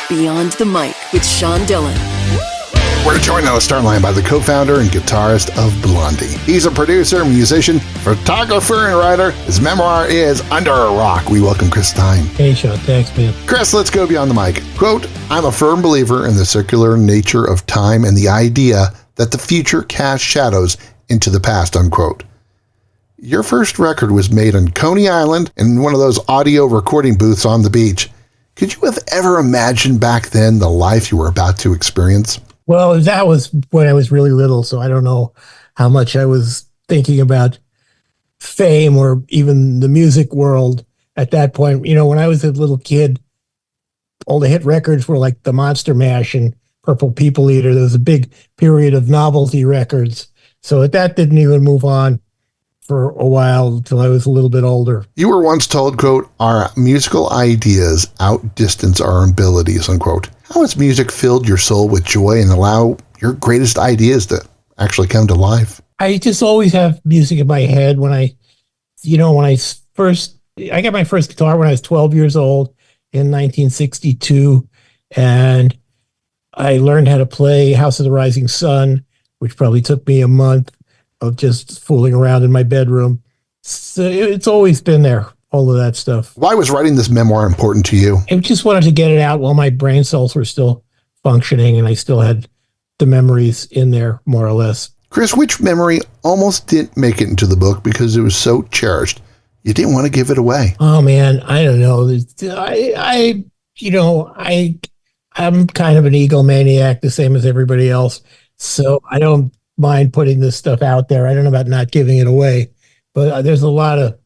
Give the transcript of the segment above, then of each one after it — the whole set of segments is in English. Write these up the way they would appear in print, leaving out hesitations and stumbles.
Beyond the Mic with Sean Dillon. We're joined on the Starline by the co-founder and guitarist of Blondie. He's a producer, musician, photographer, and writer. His memoir is Under a Rock. We welcome Chris Stein. Hey, Sean. Thanks, man. Chris, let's go beyond the mic. Quote, I'm a firm believer in the circular nature of time and the idea that the future casts shadows into the past, unquote. Your first record was made on Coney Island in one of those audio recording booths on the beach. Could you have ever imagined back then the life you were about to experience? Well, that was when I was really little, so I don't know how much I was thinking about fame or even the music world at that point. You know, when I was a little kid, all the hit records were like the Monster Mash and Purple People Eater. There was a big period of novelty records. So that didn't even move on for a while until I was a little bit older. You were once told, quote, our musical ideas outdistance our abilities, unquote. How has music filled your soul with joy and allow your greatest ideas to actually come to life? I just always have music in my head. I got my first guitar when I was 12 years old in 1962. And I learned how to play House of the Rising Sun, which probably took me a month of just fooling around in my bedroom. So it's always been there, all of that stuff. Why was writing this memoir important to you? I just wanted to get it out while my brain cells were still functioning and I still had the memories in there, more or less. Chris, which memory almost didn't make it into the book because it was so cherished? You didn't want to give it away. Oh, man, I don't know. I'm kind of an egomaniac, the same as everybody else. So I don't mind putting this stuff out there. I don't know about not giving it away, but there's a lot of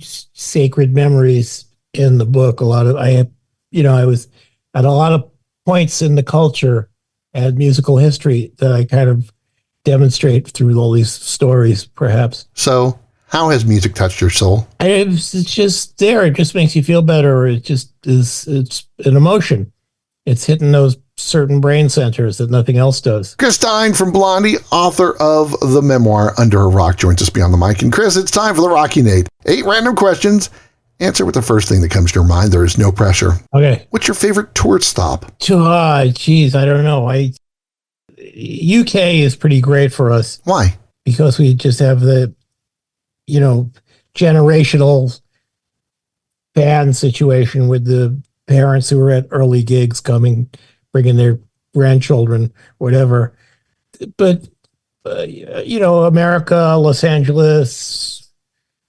sacred memories in the book. I was at a lot of points in the culture and musical history that I kind of demonstrate through all these stories, perhaps. So how has music touched your soul? It's just there. It just makes you feel better. It just is. It's an emotion. It's hitting those certain brain centers that nothing else does. Chris Stein from Blondie, author of the memoir Under a Rock, joins us beyond the mic. And Chris, it's time for the Rocky Nate. 8 random questions. Answer with the first thing that comes to your mind. There is no pressure. Okay. What's your favorite tour stop? Geez, I don't know. UK is pretty great for us. Why? Because we just have the, generational fan situation with the parents who were at early gigs bringing their grandchildren, whatever. But, America, Los Angeles,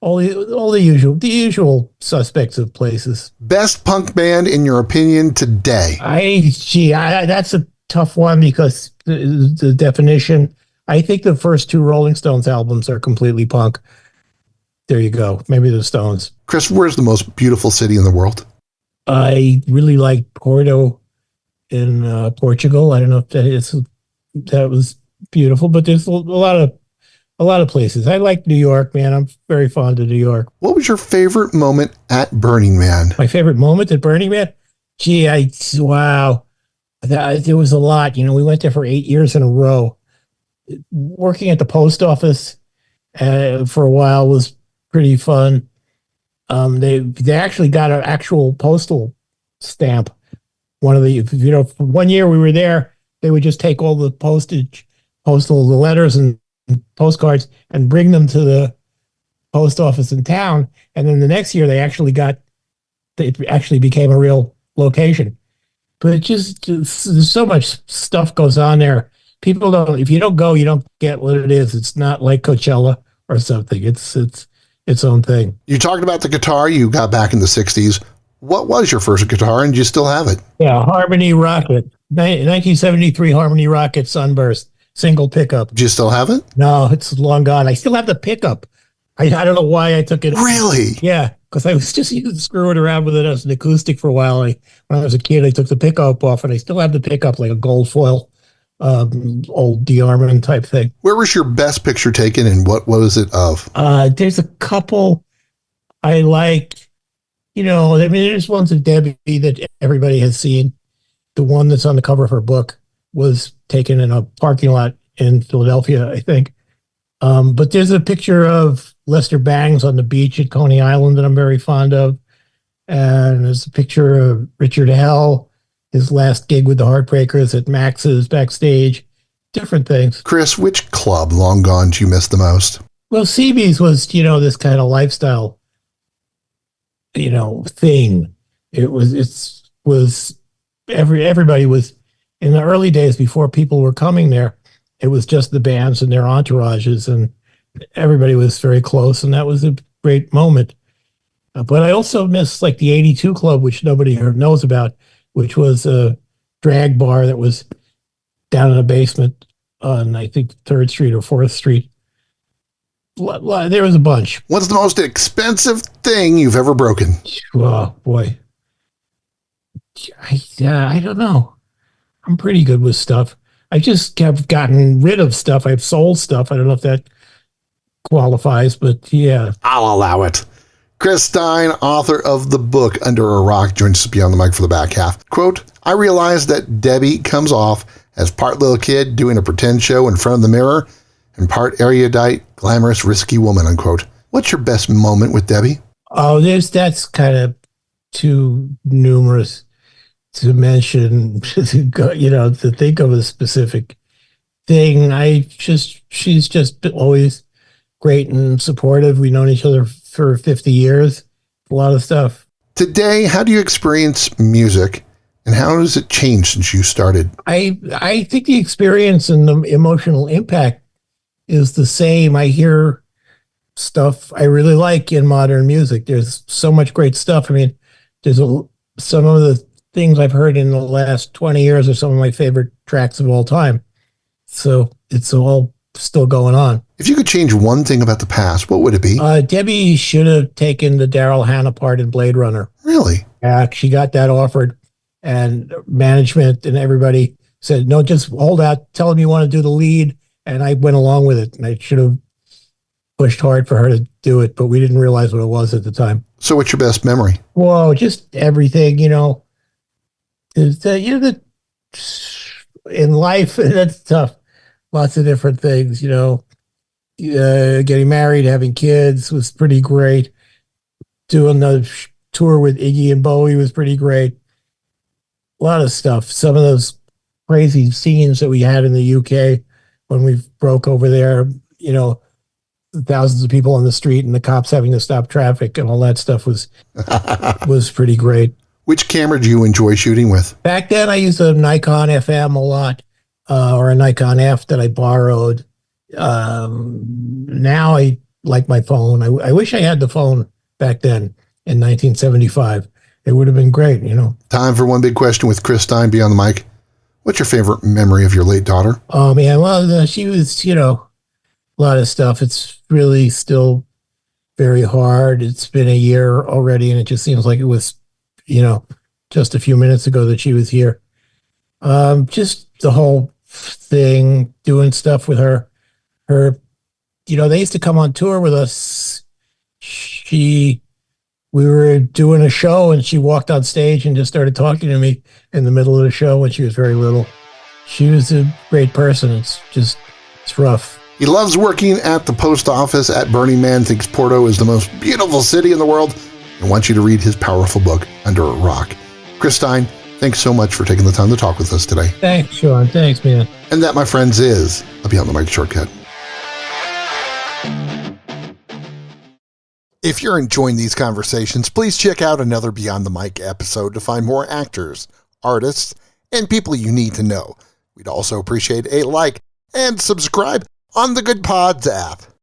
all the usual suspects of places. Best punk band in your opinion today? That's a tough one because the definition, I think the first 2 Rolling Stones albums are completely punk. There you go. Maybe the Stones. Chris, where's the most beautiful city in the world? I really like Porto in Portugal. I don't know if that was beautiful, but there's a lot of places. I like New York, man. I'm very fond of New York. What was your favorite moment at Burning Man? My favorite moment at Burning Man? Wow. There was a lot. We went there for 8 years in a row. Working at the post office for a while was pretty fun. They actually got an actual postal stamp. For 1 year we were there, they would just take all the the letters and postcards and bring them to the post office in town. And then the next year they actually became a real location. But there's so much stuff goes on there. If you don't go, you don't get what it is. It's not like Coachella or something. It's its own thing. You talked about the guitar you got back in the 60s. What was your first guitar and do you still have it? Yeah, Harmony Rocket. 1973 Harmony Rocket Sunburst. Single pickup. Do you still have it? No, it's long gone. I still have the pickup. I don't know why I took it. Really? Yeah, because I was just screwing around with it as an acoustic for a while. When I was a kid, I took the pickup off and I still have the pickup, like a gold foil, old D-Armand type thing. Where was your best picture taken and what was it of? There's a couple I like, there's ones of Debbie that everybody has seen. The one that's on the cover of her book was taken in a parking lot in Philadelphia, I think. But there's a picture of Lester Bangs on the beach at Coney Island that I'm very fond of. And there's a picture of Richard Hell his last gig with the Heartbreakers at Max's backstage, different things. Chris, which club long gone do you miss the most? Well, CB's was, this kind of lifestyle, thing. Everybody was, in the early days before people were coming there, it was just the bands and their entourages, and everybody was very close, and that was a great moment. But I also miss like the 82 Club, which nobody knows about, which was a drag bar that was down in a basement on, I think, 3rd Street or 4th Street. There was a bunch. What's the most expensive thing you've ever broken? Oh, boy. I don't know. I'm pretty good with stuff. I just have gotten rid of stuff. I've sold stuff. I don't know if that qualifies, but yeah. I'll allow it. Chris Stein, author of the book Under a Rock, joins us beyond the mic for the back half. Quote, I realized that Debbie comes off as part little kid doing a pretend show in front of the mirror and part erudite, glamorous, risky woman, unquote. What's your best moment with Debbie? Oh, that's kind of too numerous to mention, to think of a specific thing. She's just always great and supportive. We've known each other for 50 years, a lot of stuff. Today, how do you experience music, and how has it changed since you started? I think the experience and the emotional impact is the same. I hear stuff I really like in modern music. There's so much great stuff. I mean, some of the things I've heard in the last 20 years are some of my favorite tracks of all time. So it's all still going on. If you could change one thing about the past, what would it be? Debbie should have taken the Daryl Hannah part in Blade Runner. Really? She got that offered, and management and everybody said, no, just hold out, tell them you want to do the lead. And I went along with it, and I should have pushed hard for her to do it, but we didn't realize what it was at the time. So what's your best memory? Whoa, just everything, in life, that's tough. Lots of different things, getting married, having kids was pretty great. Doing the tour with Iggy and Bowie was pretty great. A lot of stuff. Some of those crazy scenes that we had in the UK when we broke over there, thousands of people on the street and the cops having to stop traffic and all that stuff was pretty great. Which camera do you enjoy shooting with? Back then, I used a Nikon FM a lot, or a Nikon F that I borrowed. Now I like my phone. I wish I had the phone back then in 1975. It would have been great, Time for one big question with Chris Stein beyond the mic. What's your favorite memory of your late daughter? Oh, man. Well, she was, a lot of stuff. It's really still very hard. It's been a year already, and it just seems like it was, just a few minutes ago that she was here. Just the whole thing, doing stuff with her, they used to come on tour with us. We were doing a show and she walked on stage and just started talking to me in the middle of the show when she was very little. She was a great person. It's rough. He loves working at the post office at Burning Man, thinks Porto is the most beautiful city in the world, and wants you to read his powerful book, Under a Rock. Chris Stein, thanks so much for taking the time to talk with us today. Thanks, Sean. Thanks, man. And that, my friends, is a Beyond the Mic shortcut. If you're enjoying these conversations, please check out another Beyond the Mic episode to find more actors, artists, and people you need to know. We'd also appreciate a like and subscribe on the Good Pods app.